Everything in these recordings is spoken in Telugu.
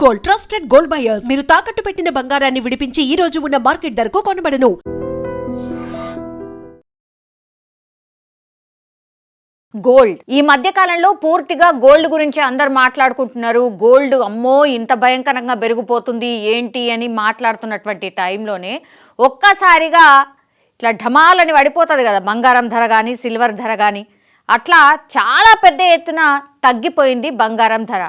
Gold, trusted gold buyers. మీరు తాకట్టు పెట్టిన బంగారాన్ని విడిపించి ఈ రోజు ఉన్న మార్కెట్ ధరకు కొనబడను. గోల్డ్ ఈ మధ్య కాలంలో పూర్తిగా గోల్డ్ గురించి అందరు మాట్లాడుకుంటున్నారు. గోల్డ్ అమ్మో ఇంత భయంకరంగా పెరిగిపోతుంది ఏంటి అని మాట్లాడుతున్నటువంటి టైంలోనే ఒక్కసారిగా ఇట్లా ఢమాలని పడిపోతుంది కదా బంగారం ధర కానీ సిల్వర్ ధర కానీ. అట్లా చాలా పెద్ద ఎత్తున తగ్గిపోయింది బంగారం ధర.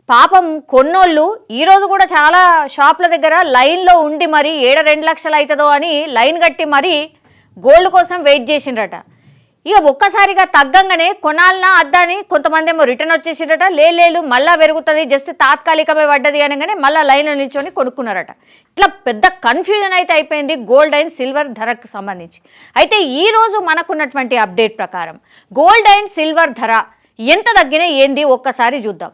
పాపం కొన్నోళ్ళు ఈరోజు కూడా చాలా షాపుల దగ్గర లైన్లో ఉండి మరి 2 లక్షలు అవుతుందో అని లైన్ కట్టి మరి గోల్డ్ కోసం వెయిట్ చేసిండ్రట. ఇక ఒక్కసారిగా తగ్గంగానే కొనాలన్నా అద్దని కొంతమంది ఏమో రిటర్న్ వచ్చేసిండ్రట. లేదు మళ్ళీ పెరుగుతుంది జస్ట్ తాత్కాలికమే పడ్డది అనగానే మళ్ళీ లైన్లో నిల్చొని కొనుక్కున్నారట. ఇట్లా పెద్ద కన్ఫ్యూజన్ అయితే అయిపోయింది గోల్డ్ అండ్ సిల్వర్ ధరకు సంబంధించి. అయితే ఈరోజు మనకున్నటువంటి అప్డేట్ ప్రకారం గోల్డ్ అండ్ సిల్వర్ ధర ఎంత తగ్గినా ఏంది ఒక్కసారి చూద్దాం.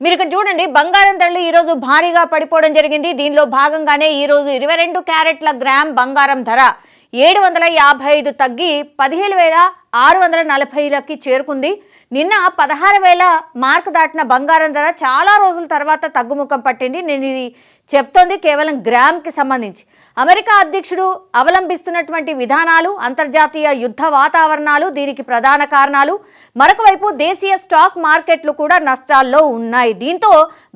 మీరు ఇక్కడ చూడండి, బంగారం ధరలు ఈరోజు భారీగా పడిపోవడం జరిగింది. దీనిలో భాగంగానే ఈరోజు 22 క్యారెట్ల గ్రామ్ బంగారం ధర 755 తగ్గి 17,640కి చేరుకుంది. నిన్న 16,000 మార్కు దాటిన బంగారం ధర చాలా రోజుల తర్వాత తగ్గుముఖం పట్టింది. నేను ఇది చెప్తోంది కేవలం గ్రామ్కి సంబంధించి. అమెరికా అధ్యక్షుడు అవలంబిస్తున్నటువంటి విధానాలు, అంతర్జాతీయ యుద్ధ వాతావరణాలు దీనికి ప్రధాన కారణాలు. మరొక వైపు దేశీయ స్టాక్ మార్కెట్లు కూడా నష్టాల్లో ఉన్నాయి. దీంతో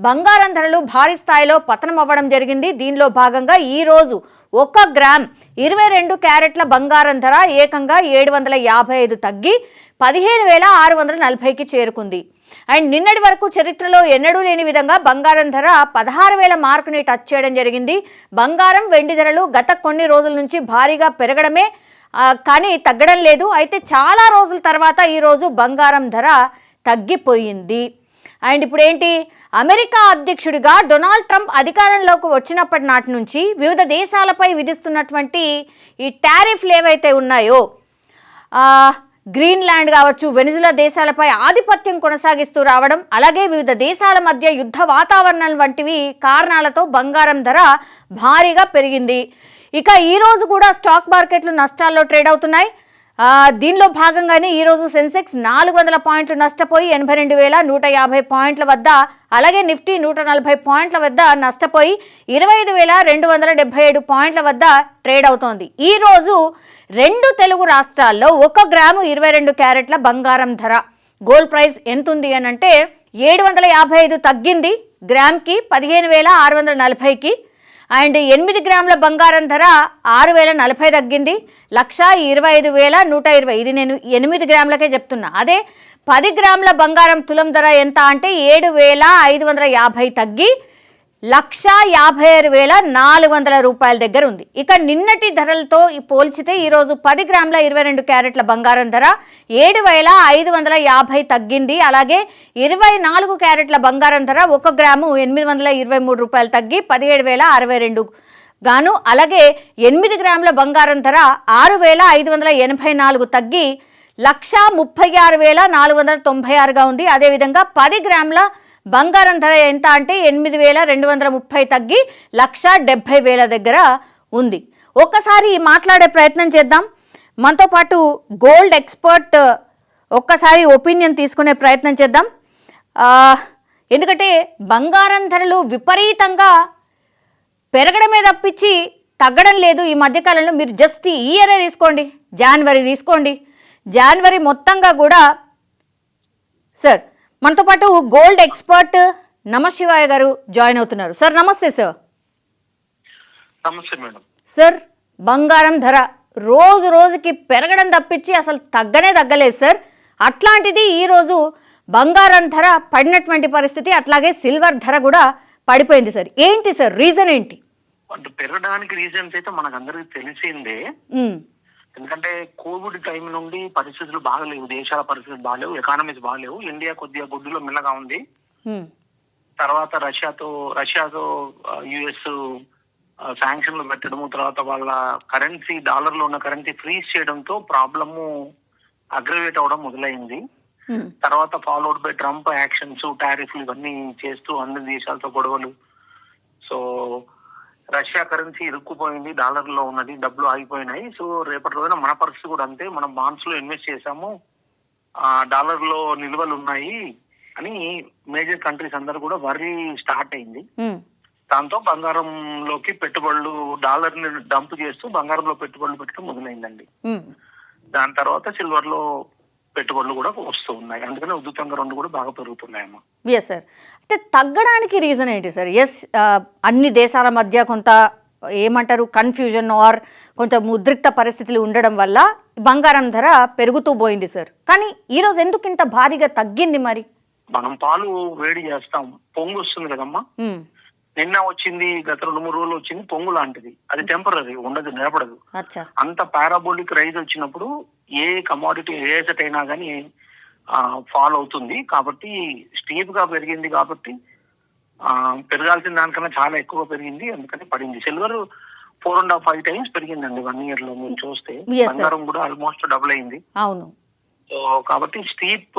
బంగారం ధరలు భారీ స్థాయిలో పతనం అవ్వడం జరిగింది. దీనిలో భాగంగా ఈరోజు 1 గ్రామ్ 22 క్యారెట్ల బంగారం ధర ఏకంగా 755 తగ్గి 15,640కి చేరుకుంది. అండ్ నిన్నటి వరకు చరిత్రలో ఎన్నడూ లేని విధంగా బంగారం ధర 16,000 మార్కుని టచ్ చేయడం జరిగింది. బంగారం వెండి ధరలు గత కొన్ని రోజుల నుంచి భారీగా పెరగడమే కానీ తగ్గడం లేదు. అయితే చాలా రోజుల తర్వాత ఈరోజు బంగారం ధర తగ్గిపోయింది. అండ్ ఇప్పుడు ఏంటి, అమెరికా అధ్యక్షుడిగా డొనాల్డ్ ట్రంప్ అధికారంలోకి వచ్చినప్పటి నాటి నుంచి వివిధ దేశాలపై విధిస్తున్నటువంటి ఈ టారిఫ్లు ఏవైతే ఉన్నాయో గ్రీన్లాండ్ కావచ్చు, వెనిజులా దేశాలపై ఆధిపత్యం కొనసాగిస్తూ రావడం, అలాగే వివిధ దేశాల మధ్య యుద్ధ వాతావరణం వంటివి కారణాలతో బంగారం ధర భారీగా పెరిగింది. ఇక ఈరోజు కూడా స్టాక్ మార్కెట్లు నష్టాల్లో ట్రేడ్ అవుతున్నాయి. దీనిలో భాగంగానే ఈరోజు సెన్సెక్స్ 400 పాయింట్లు నష్టపోయి 82,150 పాయింట్ల వద్ద, అలాగే నిఫ్టీ 140 పాయింట్ల వద్ద నష్టపోయి 25,277 పాయింట్ల వద్ద ట్రేడ్ అవుతోంది. ఈరోజు 2 తెలుగు రాష్ట్రాల్లో 1 గ్రాము 22 క్యారెట్ల బంగారం ధర గోల్డ్ ప్రైస్ ఎంత ఉంది అని అంటే 755 తగ్గింది గ్రామ్కి 15,640కి. అండ్ 8 గ్రాముల బంగారం ధర 6,040 తగ్గింది 1,25,120. ఇది నేను 8 గ్రాములకే చెప్తున్నా. అదే 10 గ్రాముల బంగారం తులం ధర ఎంత అంటే 7,550 తగ్గి 1,56,400 రూపాయల దగ్గర ఉంది. ఇక నిన్నటి ధరలతో పోల్చితే ఈరోజు 10 గ్రాముల 22 క్యారెట్ల బంగారం ధర 7,550 తగ్గింది. అలాగే 24 క్యారెట్ల బంగారం ధర 1 గ్రాము 823 రూపాయలు తగ్గి 17,062 గాను, అలాగే 8 గ్రాముల బంగారం ధర 6,584 తగ్గి 1,36,496గా ఉంది. అదేవిధంగా 10 గ్రాముల బంగారం ధర ఎంత అంటే 8,230 తగ్గి 1,70,000 దగ్గర ఉంది. ఒక్కసారి మాట్లాడే ప్రయత్నం చేద్దాం. మనతో పాటు గోల్డ్ ఎక్స్పర్ట్ ఒక్కసారి ఒపీనియన్ తీసుకునే ప్రయత్నం చేద్దాం. ఎందుకంటే బంగారం ధరలు విపరీతంగా పెరగడమే తప్పించి తగ్గడం లేదు ఈ మధ్యకాలంలో. మీరు జస్ట్ ఈ ఇయరే తీసుకోండి, జనవరి తీసుకోండి, జనవరి మొత్తంగా కూడా. సార్ మనతో పాటు గోల్డ్ ఎక్స్పర్ట్ నమశివాయ గారు జాయిన్ అవుతున్నారు. సార్ నమస్తే సార్. నమస్తే మేడం. సార్ బంగారం ధర రోజు రోజుకి పెరగడం తప్పించి అసలు తగ్గలేదు సార్. అట్లాంటిది ఈరోజు బంగారం ధర పడినటువంటి పరిస్థితి, అట్లాగే సిల్వర్ ధర కూడా పడిపోయింది సార్. ఏంటి సార్ రీజన్ ఏంటి? అంటే పెరగడానికి రీజన్స్ అయితే మనకు అందరికి తెలిసిందే. ఎందుకంటే కోవిడ్ టైం నుండి పరిస్థితులు బాగలేవు, దేశాల పరిస్థితులు బాగలేవు, ఎకానమీస్ బాగలేవు. ఇండియా కొద్దిగా గుడ్డులో మెల్లగా ఉంది. తర్వాత రష్యాతో యుఎస్ శాంక్షన్లు పెట్టడము, తర్వాత వాళ్ళ కరెన్సీ డాలర్లో ఉన్న కరెన్సీ ఫ్రీజ్ చేయడంతో ప్రాబ్లము అగ్రవేట్ అవడం మొదలైంది. తర్వాత ఫాలోడ్ బై ట్రంప్ యాక్షన్స్, టారిఫ్లు ఇవన్నీ చేస్తూ అన్ని దేశాలతో గొడవలు. సో రష్యా కరెన్సీ ఇరుక్కుపోయింది, డాలర్ లో ఉన్నది, డబ్బులు ఆగిపోయినాయి. సో రేపటి రోజున మన పరిస్థితి కూడా అంతే. మనం బాండ్స్ లో ఇన్వెస్ట్ చేసాము, డాలర్ లో నిల్వలు ఉన్నాయి, అని మేజర్ కంట్రీస్ అందరూ కూడా వర్రీ స్టార్ట్ అయింది. ఉమ్, దాంతో బంగారంలోకి పెట్టుబడులు డాలర్ని డంప్ చేస్తూ బంగారంలో పెట్టుబడులు పెట్టడం మొదలైందండి. ఉమ్. దాని తర్వాత సిల్వర్ లో పెట్టుబడులు కూడా వస్తూ ఉన్నాయి. అందుకని ఉద్యుతంగా రెండు కూడా బాగా పెరుగుతున్నాయమ్మా. Yes sir. అంటే తగ్గడానికి రీజన్ ఏంటి సార్? ఎస్, అన్ని దేశాల మధ్య కొంత ఏమంటారు కన్ఫ్యూజన్ ఆర్ కొంచెం ఉద్రిక్త పరిస్థితులు ఉండడం వల్ల బంగారం ధర పెరుగుతూ పోయింది సార్. కానీ ఈరోజు ఎందుకు ఇంత భారీగా తగ్గింది మరి? మనం పాలు వేడి చేస్తాం, పొంగు వస్తుంది కదమ్మా. ఉమ్, నిన్న వచ్చింది, గత 2-3 రోజులు వచ్చింది పొంగు లాంటిది. అది టెంపరీ, ఉండదు, నిలబడదు. అచ్చా. అంత పారాబోలిక్ రైజ్ వచ్చినప్పుడు ఏ కమోడిటీ ఏ సెట్ అయినా కానీ ఫాల్ అవుతుంది. కాబట్టి స్టీప్ గా పెరిగింది కాబట్టి పెరగాల్సిన దానికన్నా చాలా ఎక్కువ పెరిగింది, అందుకని పడింది. సిల్వర్ 4.5 times పెరిగిందండి 1 year లో. మీరు చూస్తే Yes, sir. బంగారం కూడా ఆల్మోస్ట్ డబుల్ అయింది. అవును. సో కాబట్టి స్టీప్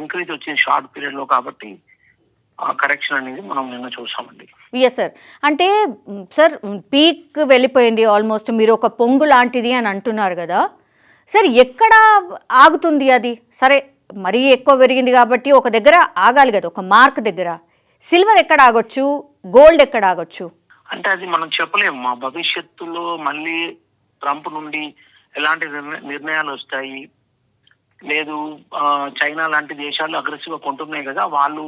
ఇంక్రీజ్ వచ్చింది షార్ట్ పీరియడ్ లో. కాబట్టి ఆ కరెక్షన్ అనేది మనం నిన్న చూసామండి. Yes sir. అంటే సార్ పీక్ వెళ్ళిపోయింది ఆల్మోస్ట్, మీరు ఒక పొంగు లాంటిది అని అంటున్నారు కదా సార్. ఎక్కడ ఆగుతుంది అది? సరే, మరీ ఎక్కువ పెరిగింది కాబట్టి ఒక దగ్గర ఆగాలి కదా, ఒక మార్క్ దగ్గర. సిల్వర్ ఎక్కడ ఆగొచ్చు, గోల్డ్ ఎక్కడ ఆగొచ్చు? అంటే అది మనం చెప్పలేము. మా భవిష్యత్తులో మళ్ళీ ట్రంప్ నుండి ఎలాంటి నిర్ణయాలు వస్తాయి, లేదు చైనా లాంటి దేశాలు అగ్రెసివ్ గా కొంటున్నాయి కదా, వాళ్ళు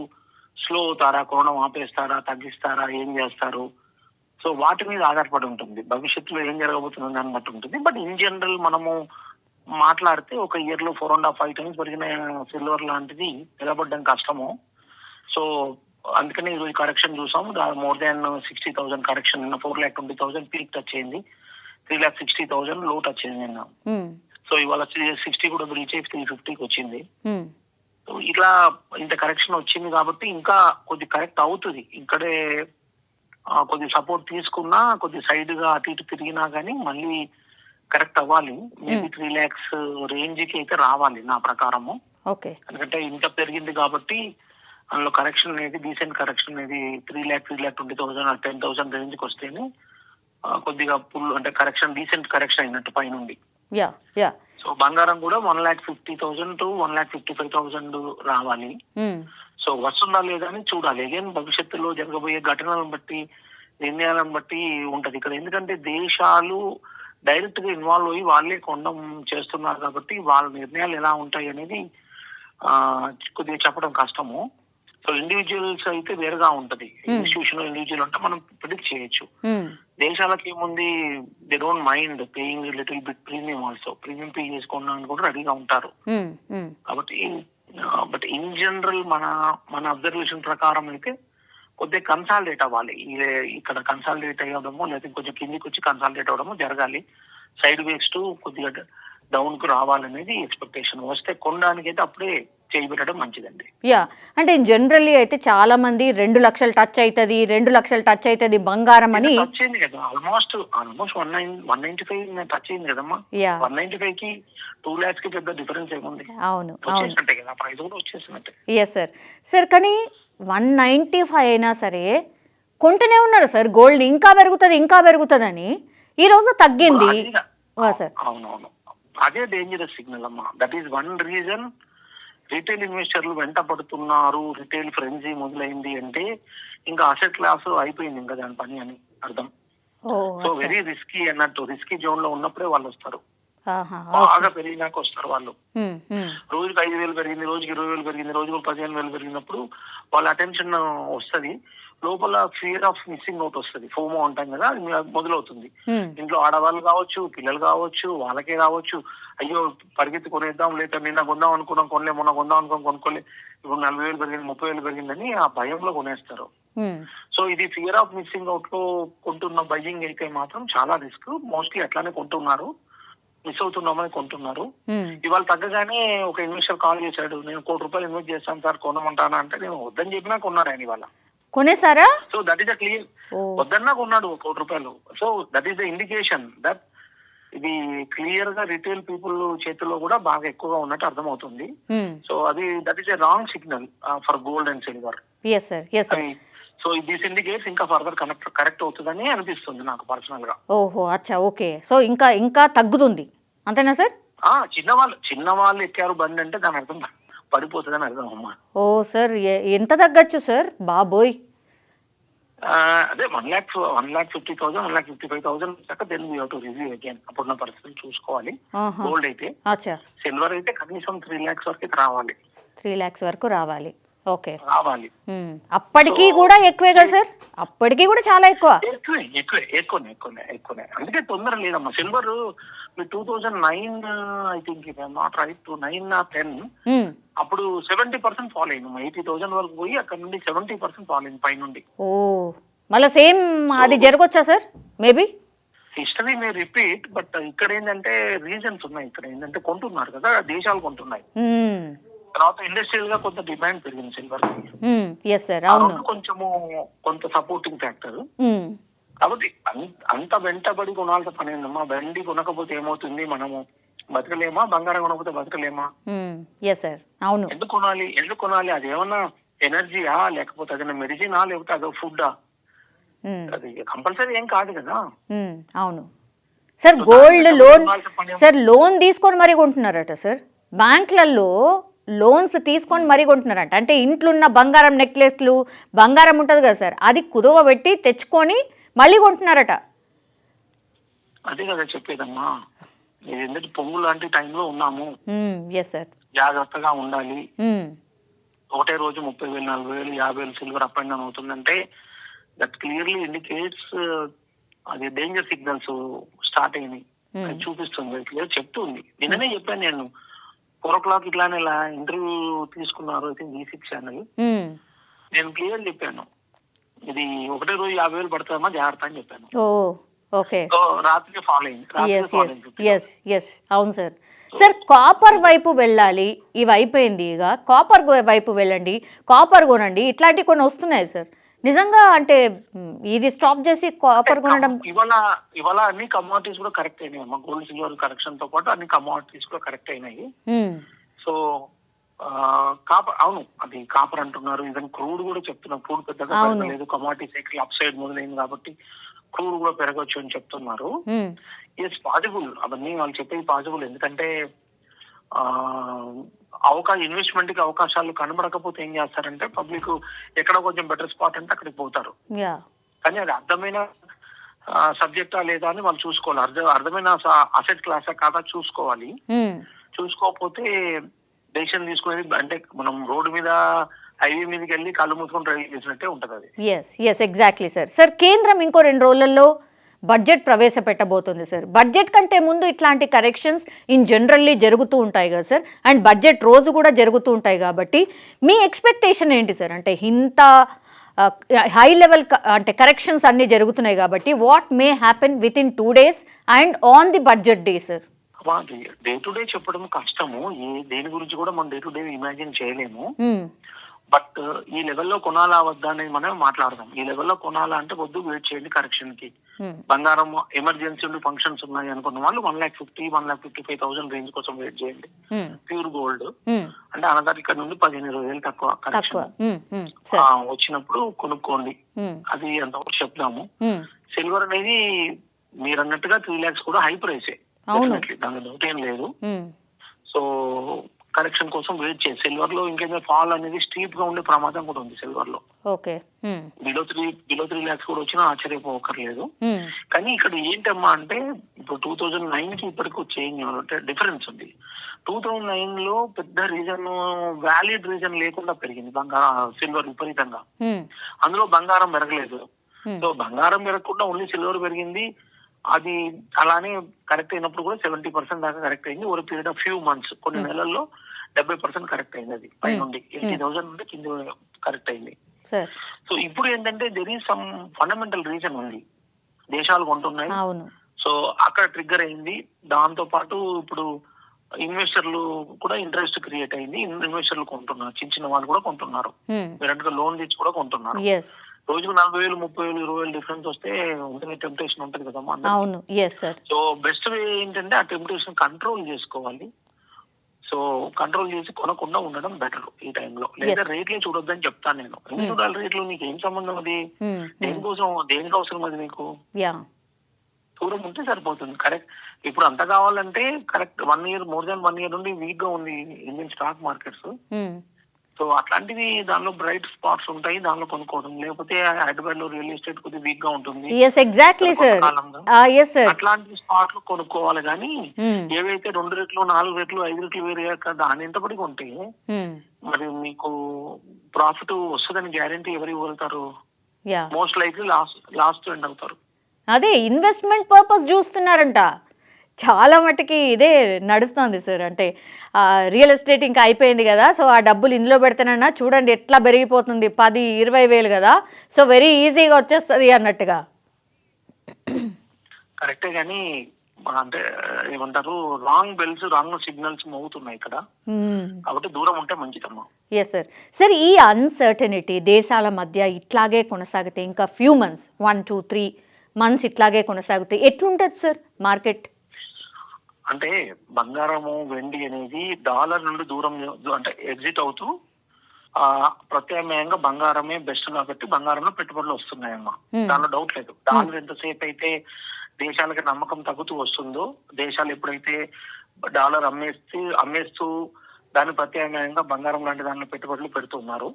స్లో అవుతారా, కొనడం ఆపేస్తారా, తగ్గిస్తారా, ఏం చేస్తారు. సో వాటి మీద ఆధారపడి ఉంటుంది. భవిష్యత్తులో ఏం జరగబోతుందో దాన్ని బట్టి ఉంటుంది. బట్ ఇన్ జనరల్ మనము మాట్లాడితే ఒక ఇయర్ లో 4.5 times పెరిగిన సిల్వర్ లాంటిది నిలబడడం కష్టము. సో అందుకని ఈరోజు కరెక్షన్ చూసాం. More than 60,000 correction. నిన్న 4,20,000 పీక్ టచ్ అయింది, 3,60,000 లో టచ్ అయింది నిన్న. సో ఇవాళ 60 కూడా బ్రీచ్ అయి 350కి వచ్చింది. సో ఇట్లా ఇంత కరెక్షన్ వచ్చింది కాబట్టి ఇంకా కొద్ది కరెక్ట్ అవుతుంది. ఇక్కడే కొద్ది సపోర్ట్ తీసుకున్నా, కొద్ది సైడ్ గా అటు ఇటు తిరిగినా కానీ మళ్ళీ కరెక్ట్ అవ్వాలి. మేబీ 3 lakhs రేంజ్ కి అయితే రావాలి నా ప్రకారము. ఓకే. ఎందుకంటే ఇంత పెరిగింది కాబట్టి అందులో కరెక్షన్ అనేది, డీసెంట్ కరెక్షన్ అనేది 3,20,000 10,000 రేంజ్ కి వస్తేనే కొద్దిగా ఫుల్ అంటే కరెక్షన్, డీసెంట్ కరెక్షన్ అయినట్టు పైనుండి. Yeah yeah. సో బంగారం కూడా 1,50,000 to 1,55,000 రావాలి. సో వస్తుందా లేదా అని చూడాలి. అగైన్ భవిష్యత్తులో జరగబోయే ఘటనలను బట్టి, నిర్ణయాలను బట్టి ఉంటది ఇక్కడ. ఎందుకంటే దేశాలు డైరెక్ట్ గా ఇన్వాల్వ్ అయ్యి వాళ్ళే కొనడం చేస్తున్నారు కాబట్టి వాళ్ళ నిర్ణయాలు ఎలా ఉంటాయి అనేది కొద్దిగా చెప్పడం కష్టము. సో ఇండివిజువల్స్ అయితే వేరుగా ఉంటది. ఇన్స్టిట్యూషన్ ఇండివిజువల్ అంటే మనం ప్రిడిక్ట్ చేయొచ్చు. దేశాలకి ఏముంది, they don't mind paying little bit premium also. Premium pay చేసుకోవడానికి కూడా రెడీగా ఉంటారు. కాబట్టి బట్ ఇన్ జనరల్ మన అబ్జర్వేషన్ ప్రకారం అయితే కొద్దిగా కన్సాలిడేట్ అవ్వాలి. ఇక్కడ కన్సాలిడేట్ అయ్యడమో లేదా కొంచెం కిందికి వచ్చి కన్సాలిడేట్ అవ్వడమో జరగాలి. సైడ్ వేస్ టు కొద్దిగా డౌన్ కు రావాలనేది ఎక్స్పెక్టేషన్. వస్తే కొనడానికి అయితే అప్పుడే చేయబెట్టడం మంచిదండి. యా. అంటే జనరల్లీ అయితే చాలా మంది 2 లక్షలు టచ్ అవుతుంది, 2 లక్షలు టచ్ అవుతుంది బంగారం అని. టచ్ అయింది కదా, ఆల్మోస్ట్ 195 టచ్ అయింది కదమ్మా. 195 కి 2 lakhs కి పెద్ద డిఫరెన్స్ ఏముంది? అవును వచ్చేసినట్టే కదా, ప్రైస్ కూడా వచ్చేసినట్టే. Yes sir. సార్ కానీ 195 అయినా సరే కొంటూనే ఉన్నారు సార్ గోల్డ్, ఇంకా పెరుగుతుంది ఇంకా పెరుగుతుందని. ఈ రోజు తగ్గింది సార్. అవునవును, అదే డేంజరస్ సిగ్నల్ అమ్మా. That is one reason retail ఇన్వెస్టర్లు వెంట పడుతున్నారు. రిటైల్ ఫ్రెంజీ మొదలైంది అంటే ఇంకా అసెట్ క్లాస్ అయిపోయింది ఇంకా దాని పని అని అర్థం. సో వెరీ రిస్కీ అన్నట్టు. రిస్కీ జోన్ లో ఉన్నప్పుడే వాళ్ళు వస్తారు. బాగా పెరిగినాక వస్తారు వాళ్ళు. రోజుకి 5,000 పెరిగింది, రోజుకి 20,000 పెరిగింది, రోజుకి 15,000 పెరిగినప్పుడు వాళ్ళ అటెన్షన్ వస్తుంది. లోపల ఫియర్ ఆఫ్ మిస్సింగ్ అవుట్ వస్తుంది, ఫోమో అంటాం కదా, అది మొదలవుతుంది. ఇంట్లో ఆడవాళ్ళు కావచ్చు, పిల్లలు కావచ్చు, వాళ్ళకే కావచ్చు. అయ్యో పరిగెత్తి కొనేద్దాం, లేదా నిన్న కొందాం అనుకున్నాం కొనలే, మొన్న కొందాం అనుకున్నాం కొనుక్కోలే, ఇప్పుడు 40,000 పెరిగింది 30,000 పెరిగిందని ఆ భయంలో కొనేస్తారు. సో ఇది ఫియర్ ఆఫ్ మిస్సింగ్ అవుట్ లో కొంటున్న బయ్యింగ్ అయితే మాత్రం చాలా రిస్క్. మోస్ట్లీ అట్లానే కొంటున్నారు, మిస్ అవుతున్నామని కొంటున్నారు. ఇవాళ తగ్గగానే ఒక ఇన్వెస్టర్ కాల్ చేశాడు, నేను ₹1,00,00,000 ఇన్వెస్ట్ చేస్తాను సార్ కొనమంటానా అంటే, నేను వద్దని చెప్పినా కొన్నారు ఆయన ఇవాళ. కొనేసారా? So that is the clear. వద్దన్నా కొన్నాడు ₹1,00,00,000. So that is the indication that ఇది క్లియర్ గా రిటైల్ పీపుల్ చేతిలో కూడా బాగా ఎక్కువగా ఉన్నట్టు అర్థమవుతుంది. సో అది that is a wrong signal for gold and silver. So this indicates ఇంకా ఫర్దర్ కరెక్ట్ అవుతుందని అనిపిస్తుంది నాకు పర్సనల్ గా. ఓహో, అచ్చా, ఓకే. సో ఇంకా తగ్గుతుంది అంతేనా సార్? చిన్న వాళ్ళు ఎక్కారు బండి అంటే దాని అర్థం పడిపోతుందని అర్థం అమ్మా. ఓ సార్, ఎంత తగ్గచ్చు సార్ బాబోయ్? అదే 1,50,000 1,55,000 దాకా then we have to review again. అప్పుడున్న పరిస్థితులు చూసుకోవాలి. గోల్డ్ అయితే, అచ్చా, సిల్వర్ అయితే కనీసం 3 lakhs వరకు అయితే రావాలి. 3 lakhs వరకు రావాలి. ఓకే. రావాలి. అప్పటికీ కూడా ఎక్కువే కదా సార్? అప్పటికీ కూడా చాలా ఎక్కువ. ఎక్కువనే. అందుకే తొందర లేదమ్మా. Silver 2009 I think if I'm not right, 2009 or 2010 అప్పుడు 70% ఫాల్ అయింది. 80,000 వరకు పోయి అక్కడ నుండి 70% ఫాల్ అయింది పైనుండి. ఓ, మళ్ళీ సేమ్ అది జరగొచ్చా sir? Maybe history may repeat, but ఇక్కడ ఏంటంటే రీజన్స్ ఉన్నాయి. ఇక్కడ ఏంటంటే కొంటున్నారు కదా, దేశాలు కొంటున్నాయి. తర్వాత ఇండస్ట్రియల్ గా కొంత డిమాండ్ పెరిగింది సిల్వర్ కొంత సపోర్టింగ్ ఫ్యాక్టర్. కాబట్టి అంత వెంటబడి కొనాల్సిన పని ఏందమ్మా. వెండి కొనకపోతే ఏమవుతుంది, మనము బతకలేమా? బంగారం కొనకపోతే బతకలేమా? అవును. ఎందుకు కొనాలి? అది ఏమన్నా ఎనర్జీయా, లేకపోతే అదైనా మెడిసినా, లేకపోతే అదో ఫుడ్డా? అది కంపల్సరీ ఏం కాదు కదా. అవును సార్. గోల్డ్ లోన్ తీసుకొని మరీ కొంటున్నారట సార్. బ్యాంకులలో లోన్స్ తీసుకొని మరీ కొంటున్నారంట. అంటే ఇంట్లో ఉన్న బంగారం నెక్లెస్లు, బంగారం ఉంటుంది కదా సార్, అది కుదువ పెట్టి తెచ్చుకొని మళ్ళీ కొంటున్నారట. అదే కదా చెప్పేదమ్మా. ఎందుకంటే పొంగు లాంటి టైంలో ఉన్నాము. సార్, జాగ్రత్తగా ఉండాలి. ఒకటే రోజు 30,000, 40,000, 50,000 సిల్వర్ అప్ అండ్ డౌన్ అవుతుందంటే దట్ క్లియర్లీ ఇండికేట్స్ అది డేంజర్ సిగ్నల్స్ స్టార్ట్ అయినాయి చూపిస్తుంది, క్లియర్ చెప్తుంది. నిన్ననే చెప్పాను నేను, 4 o'clock ఇట్లానే ఇలా ఇంటర్వ్యూ తీసుకున్నారు ఐ థింక్ V6 ఛానల్. నేను క్లియర్ చెప్పాను, ఇది ఒకటే రోజు 50,000 పడతామా జాగ్రత్త అని చెప్పాను. రాత్రికి ఫాలో అయింది. అవును సార్. సార్, కాపర్ వైపు వెళ్ళాలి, ఇవి అయిపోయింది, ఇక కాపర్ వైపు వెళ్ళండి, కాపర్ కొనండి, ఇట్లాంటివి కొన్ని వస్తున్నాయి సార్. నిజంగా అంటే ఇది స్టాప్ చేసి కాపర్ కొనడం. ఇవాళ అన్ని కమోడిటీస్ కూడా కరెక్ట్ అయినాయి అమ్మా. గోల్డ్ సిల్వర్ కరెక్షన్ తో పాటు అన్ని కమోడిటీస్ కూడా కరెక్ట్ అయినాయి. సో కాపర్, అవును, అది కాపర్ అంటున్నారు. ఈవెన్ క్రూడ్ కూడా చెప్తున్నారు, క్రూడ్ పెద్దగా పెరగలేదు, కమోడిటీ సైకిల్ అప్ సైడ్ మొదలైంది కాబట్టి క్రూడ్ కూడా పెరగచ్చు అని చెప్తున్నారు. ఎస్ పాసిబుల్, అవన్నీ వాళ్ళు చెప్పేది పాసిబుల్. ఎందుకంటే ఇన్వెస్ట్మెంట్ కి అవకాశాలు కనబడకపోతే ఏం చేస్తారంటే పబ్లిక్ ఎక్కడ కొంచెం బెటర్ స్పాట్ అంటే అక్కడికి పోతారు. కానీ అది అర్థమైన సబ్జెక్టా లేదా అని వాళ్ళు చూసుకోవాలి. అర్థమైన అసెట్ క్లాసా కాదా చూసుకోవాలి. చూసుకోకపోతే డెసిషన్ తీసుకునేది అంటే మనం రోడ్డు మీద హైవే మీదకి వెళ్ళి కళ్ళు మూసుకొని డ్రైవింగ్ చేసినట్టే ఉంటది అది. Exactly sir. సార్, కేంద్రం ఇంకో 2 రోజులలో బడ్జెట్ ప్రవేశపెట్టబోతుంది సార్. బడ్జెట్ కంటే ముందు ఇట్లాంటి కరెక్షన్స్ ఇన్ జనరల్లీ జరుగుతూ ఉంటాయి కదా సార్, అండ్ బడ్జెట్ రోజు కూడా జరుగుతూ ఉంటాయి కాబట్టి మీ ఎక్స్పెక్టేషన్ ఏంటి సార్? అంటే ఇంత హై లెవెల్ అంటే కరెక్షన్స్ అన్నీ జరుగుతున్నాయి కాబట్టి what may happen with in 2 days and on the budget day sir? Day to day చెప్పడం కష్టము. దేని గురించి కూడా మనం డే టు డే ఇమాజిన్ చేయలేము. బట్ ఈ లెవెల్లో కొనాలా వద్దా అనేది మనం మాట్లాడదాం. ఈ లెవెల్లో కొనాలా అంటే వద్దు, వెయిట్ చేయండి కరెక్షన్ కి. బంగారం ఎమర్జెన్సీ ఫంక్షన్స్ ఉన్నాయి అనుకున్న వాళ్ళు 1,50,000, 1,55,000 రేంజ్ కోసం వెయిట్ చేయండి. ప్యూర్ గోల్డ్ అంటే అనగా ఇక్కడ నుండి 15,000-20,000 తక్కువ కరెక్షన్ వచ్చినప్పుడు కొనుక్కోండి. అది ఎంతవరకు చెప్దాము. సిల్వర్ అనేది మీరు అన్నట్టుగా 3 lakhs కూడా హై ప్రైసే, దాని డౌట్ ఏం లేదు. సో కరెక్షన్ కోసం వెయిట్ చేసి సిల్వర్ లో ఇంకేదో ఫాల్ అనేది స్టీప్ గా ఉండే ప్రమాదం కూడా ఉంది సిల్వర్ లో. బిలో 3 lakhs కూడా వచ్చినా ఆశ్చర్యపోకర్లేదు. కానీ ఇక్కడ ఏంటమ్మా అంటే ఇప్పుడు 2009 కి ఇప్పటికి చేంజ్ అంటే డిఫరెన్స్ ఉంది. 2009 లో పెద్ద రీజన్, వ్యాలిడ్ రీజన్ లేకుండా పెరిగింది సిల్వర్ విపరీతంగా. అందులో బంగారం పెరగలేదు. సో బంగారం పెరగకుండా ఓన్లీ సిల్వర్ పెరిగింది. అది అలానే కరెక్ట్ అయినప్పుడు కూడా 70% దాకా కరెక్ట్ అయింది. Over period of few months, కొన్ని నెలల్లో 70% కరెక్ట్ అయింది. అది పై నుండి 80,000 నుండి కింద కరెక్ట్ అయింది. సో ఇప్పుడు ఏంటంటే there is some fundamental reason ఉంది. దేశాలు కొంటున్నాయి, సో అక్కడ ట్రిగ్గర్ అయింది. దాంతో పాటు ఇప్పుడు ఇన్వెస్టర్లు కూడా ఇంట్రెస్ట్ క్రియేట్ అయింది. ఇన్వెస్టర్లు కొంటున్నారు, చిన్న వాళ్ళు కూడా కొంటున్నారు, మీరంటే లోన్ తెచ్చి కూడా కొంటున్నారు. రోజుకు 40,000, 30,000, 20,000 డిఫరెన్స్ వస్తే ఉంటుంది, టెంప్టేషన్ ఉంటుంది కదమ్మా. సో బెస్ట్ వే ఏంటంటే ఆ టెంప్టేషన్ కంట్రోల్ చేసుకోవాలి. సో కంట్రోల్ చేసి కొనకుండా ఉండడం బెటర్ ఈ టైంలో. లేదా రేట్లే చూడొద్దని చెప్తాను నేను. ఎందుకు చూడాలి రేట్లు? నీకు ఏం సంబంధం? అది దేనికి అవసరం అది నీకు? దూరం ఉంటే సరిపోతుంది. కరెక్ట్. ఇప్పుడు అంత కావాలంటే correct 1 year, more than 1 year నుండి వీక్ గా ఉంది ఇండియన్ స్టాక్ మార్కెట్స్. సో అట్లాంటివి దానిలో బ్రైట్ స్పాట్స్ ఉంటాయి, దానిలో కొనుక్కోవడం. లేకపోతే హైదరాబాద్ లో రియల్ ఎస్టేట్ కొద్దిగా వీక్ గా ఉంటుంది. Exactly sir. అట్లాంటి స్పాట్లు కొనుక్కోవాలి. కానీ ఏవైతే 2 రెట్లు 4 రెట్లు 5 రెట్లు వేరేయాక దాని ఎంతబడి కొంటే మరి మీకు ప్రాఫిట్ వస్తుందని గ్యారంటీ ఎవరు ఇవ్వగలుగుతారు? మోస్ట్ లైక్లీ లాస్ట్ ఎండ్ అవుతారు. అదే ఇన్వెస్ట్మెంట్ పర్పస్ చూస్తున్నారంట చాలా మటుకి. ఇదే నడుస్తుంది సార్. అంటే రియల్ ఎస్టేట్ ఇంకా అయిపోయింది కదా, సో ఆ డబ్బులు ఇందులో పెడతానన్నా చూడండి ఎట్లా పెరిగిపోతుంది, 10-20 వేలు కదా, సో వెరీ ఈజీగా వచ్చేస్తుంది అన్నట్టుగా. కరెక్టే. కానీ అంటే ఏమంటారు, రాంగ్ బెల్స్ రాంగ్ సిగ్నల్స్ మోగుతున్నాయి ఇక్కడ. కాబట్టి దూరం ఉంటే మంచిదమ్మా. Yes sir. సార్ ఈ అన్సర్టనిటీ దేశాల మధ్య ఇట్లాగే కొనసాగితే ఇంకా ఫ్యూ మంత్స్ 1-2-3 months ఇట్లాగే కొనసాగితే ఎట్లుంటుంది సార్ మార్కెట్? అంటే బంగారము వెండి అనేది డాలర్ నుండి దూరం అంటే ఎగ్జిట్ అవుతూ ప్రత్యామ్నాయంగా బంగారమే బెస్ట్ కాబట్టి బంగారంలో పెట్టుబడులు వస్తున్నాయమ్మా. దానిలో డౌట్ లేదు. డాలర్ ఎంతసేపు అయితే దేశాలకి నమ్మకం తగ్గుతూ వస్తుందో, దేశాలు ఎప్పుడైతే డాలర్ అమ్మేస్తూ దాని ప్రత్యామ్నాయంగా బంగారం లాంటి దానిలో పెట్టుబడులు పెడుతున్నారు.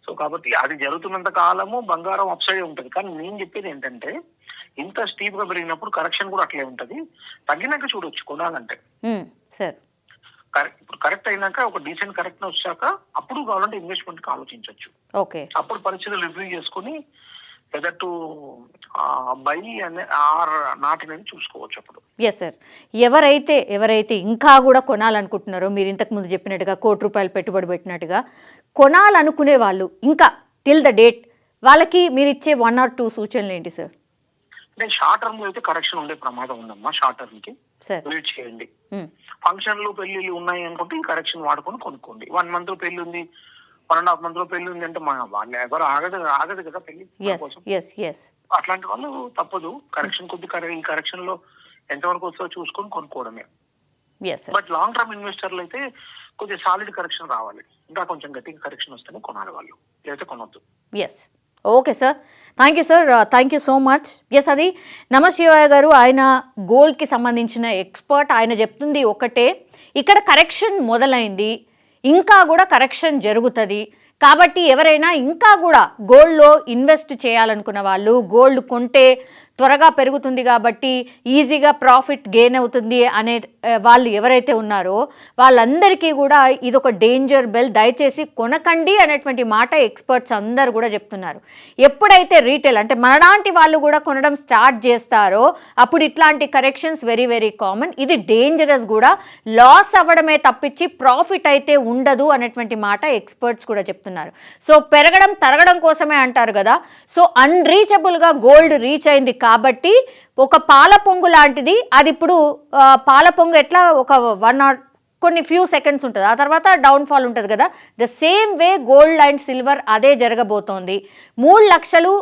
సో కాబట్టి అది జరుగుతున్నంత కాలము బంగారం అప్సైడ్ ఉంటుంది. కానీ నేను చెప్పేది ఏంటంటే ఇంత స్టీప్ గా పెరిగినప్పుడు కరెక్షన్ కూడా అట్లే ఉంటది. తగ్గినాక చూడొచ్చు కొనాలంటే. ఇప్పుడు కరెక్ట్ అయినాక ఒక డీసెంట్ కరెక్ట్ వచ్చాక అప్పుడు కావాలంటే ఇన్వెస్ట్మెంట్ కి ఆలోచించవచ్చు. అప్పుడు పరిస్థితులు రివ్యూ చేసుకుని whether to buy or not అనేది చూసుకోవచ్చు అప్పుడు. ఎస్ సార్. ఎవరైతే ఇంకా కూడా కొనాలనుకుంటున్నారో, మీరు ఇంతకు ముందు చెప్పినట్టుగా ₹1,00,00,000 పెట్టుబడి పెట్టినట్టుగా కొనాలనుకునే వాళ్ళు ఇంకా టిల్ ద డేట్ వాళ్ళకి మీరు ఇచ్చే 1 or 2 సూచనలు ఏంటి సార్? అంటే షార్ట్ టర్మ్ లో అయితే కరెక్షన్ ఉండే ప్రమాదం ఉందమ్మా. షార్ట్ టర్మ్ కి వెయిట్ చేయండి. ఫంక్షన్లు పెళ్లిళ్ళు ఉన్నాయి అనుకుంటే ఈ కరెక్షన్ వాడుకొని కొనుక్కోండి. 1 month లో పెళ్లి ఉంది, 1.5 month లో పెళ్లి ఉంది అంటే వాళ్ళు ఎవరు ఆగదు కదా పెళ్లి కోసం. అట్లాంటి వాళ్ళు తప్పదు. కరెక్షన్ ఈ కరెక్షన్ లో ఎంతవరకు వస్తుందో చూసుకొని కొనుక్కోవడమే. బట్ లాంగ్ టర్మ్ ఇన్వెస్టర్లు అయితే కొద్దిగా సాలిడ్ కరెక్షన్ రావాలి, ఇంకా కొంచెం గట్టిగా కరెక్షన్ వస్తేనే కొనాలి వాళ్ళు, లేకపోతే కొనొద్దు. Okay sir. Thank you sir. Thank you so much. అది నమశివాయ గారు, ఆయన గోల్డ్కి సంబంధించిన ఎక్స్పర్ట్. ఆయన చెప్తుంది ఒకటే, ఇక్కడ కరెక్షన్ మొదలైంది, ఇంకా కూడా కరెక్షన్ జరుగుతుంది. కాబట్టి ఎవరైనా ఇంకా కూడా గోల్డ్లో ఇన్వెస్ట్ చేయాలనుకున్న వాళ్ళు, గోల్డ్ కొంటే త్వరగా పెరుగుతుంది కాబట్టి ఈజీగా ప్రాఫిట్ గెయిన్ అవుతుంది అనే వాళ్ళు ఎవరైతే ఉన్నారో వాళ్ళందరికీ కూడా ఇదొక డేంజర్ బెల్. దయచేసి కొనకండి అనేటువంటి మాట ఎక్స్పర్ట్స్ అందరూ కూడా చెప్తున్నారు. ఎప్పుడైతే రీటైల్ అంటే మనలాంటి వాళ్ళు కూడా కొనడం స్టార్ట్ చేస్తారో అప్పుడు ఇట్లాంటి కరెక్షన్స్ వెరీ వెరీ కామన్. ఇది డేంజరస్ కూడా, లాస్ అవ్వడమే తప్పించి ప్రాఫిట్ అయితే ఉండదు అనేటువంటి మాట ఎక్స్పర్ట్స్ కూడా చెప్తున్నారు. సో పెరగడం తరగడం కోసమే అంటారు కదా. సో అన్రీచబుల్గా గోల్డ్ రీచ్ అయింది కాబట్టి ఒక పాల పొంగు లాంటిది. అది ఇప్పుడు పాల పొంగు ఎట్లా ఒక 1 or కొన్ని ఫ్యూ సెకండ్స్ ఉంటుంది, ఆ తర్వాత డౌన్ఫాల్ ఉంటుంది కదా. The same way gold and silver అదే జరగబోతోంది. 3 లక్షలు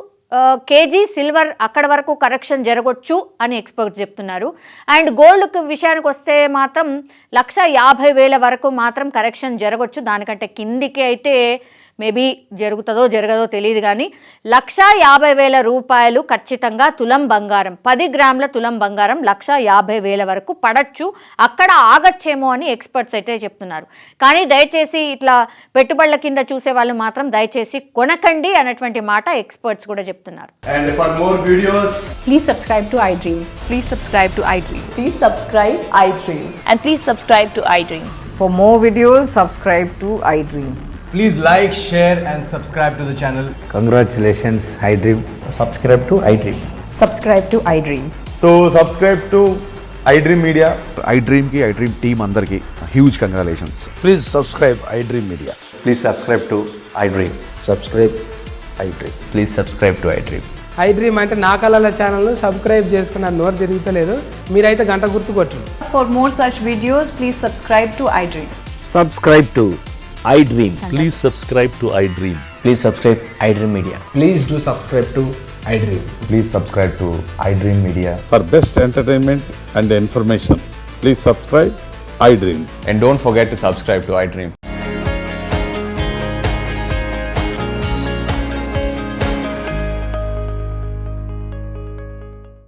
కేజీ సిల్వర్ అక్కడ వరకు కరెక్షన్ జరగవచ్చు అని ఎక్స్పర్ట్స్ చెప్తున్నారు. అండ్ గోల్డ్ విషయానికి వస్తే మాత్రం 1,50,000 వరకు మాత్రం కరెక్షన్ జరగవచ్చు. దానికంటే కిందికి అయితే మేబీ జరుగుతుందో జరగదో తెలియదు. కానీ 1,50,000 రూపాయలు ఖచ్చితంగా తులం బంగారం, 10 గ్రాముల తులం బంగారం 1,50,000 వరకు పడచ్చు. అక్కడ ఆగచ్చేమో అని ఎక్స్పర్ట్స్ అయితే చెప్తున్నారు. కానీ దయచేసి ఇట్లా పెట్టుబడుల కింద చూసే వాళ్ళు మాత్రం దయచేసి కొనకండి అనేటువంటి మాట ఎక్స్పర్ట్స్ కూడా చెప్తున్నారు. And for more videos, please subscribe to iDream. Please subscribe to iDream. Please subscribe iDream. And please subscribe to iDream. For more videos, subscribe to iDream. please like, share and subscribe to the channel. Congratulations, iDream. Subscribe to iDream. Subscribe to iDream. So subscribe to iDream Media. iDream team andarki huge congratulations. Please subscribe iDream Media. Please subscribe to iDream. Subscribe iDream. Please subscribe to iDream. iDream అంటే నా కళల ఛానల్ను సబ్స్క్రైబ్ చేసుకున్న నోరు తిరుగుతలేదు, మీరైతే గంట గుర్తు కొట్టండి. For more such videos, please subscribe to iDream. Subscribe to iDream. Please subscribe to iDream. Please subscribe iDream Media. Please do subscribe to iDream. Please subscribe to iDream Media. For best entertainment and information, please subscribe iDream. And don't forget to subscribe to iDream.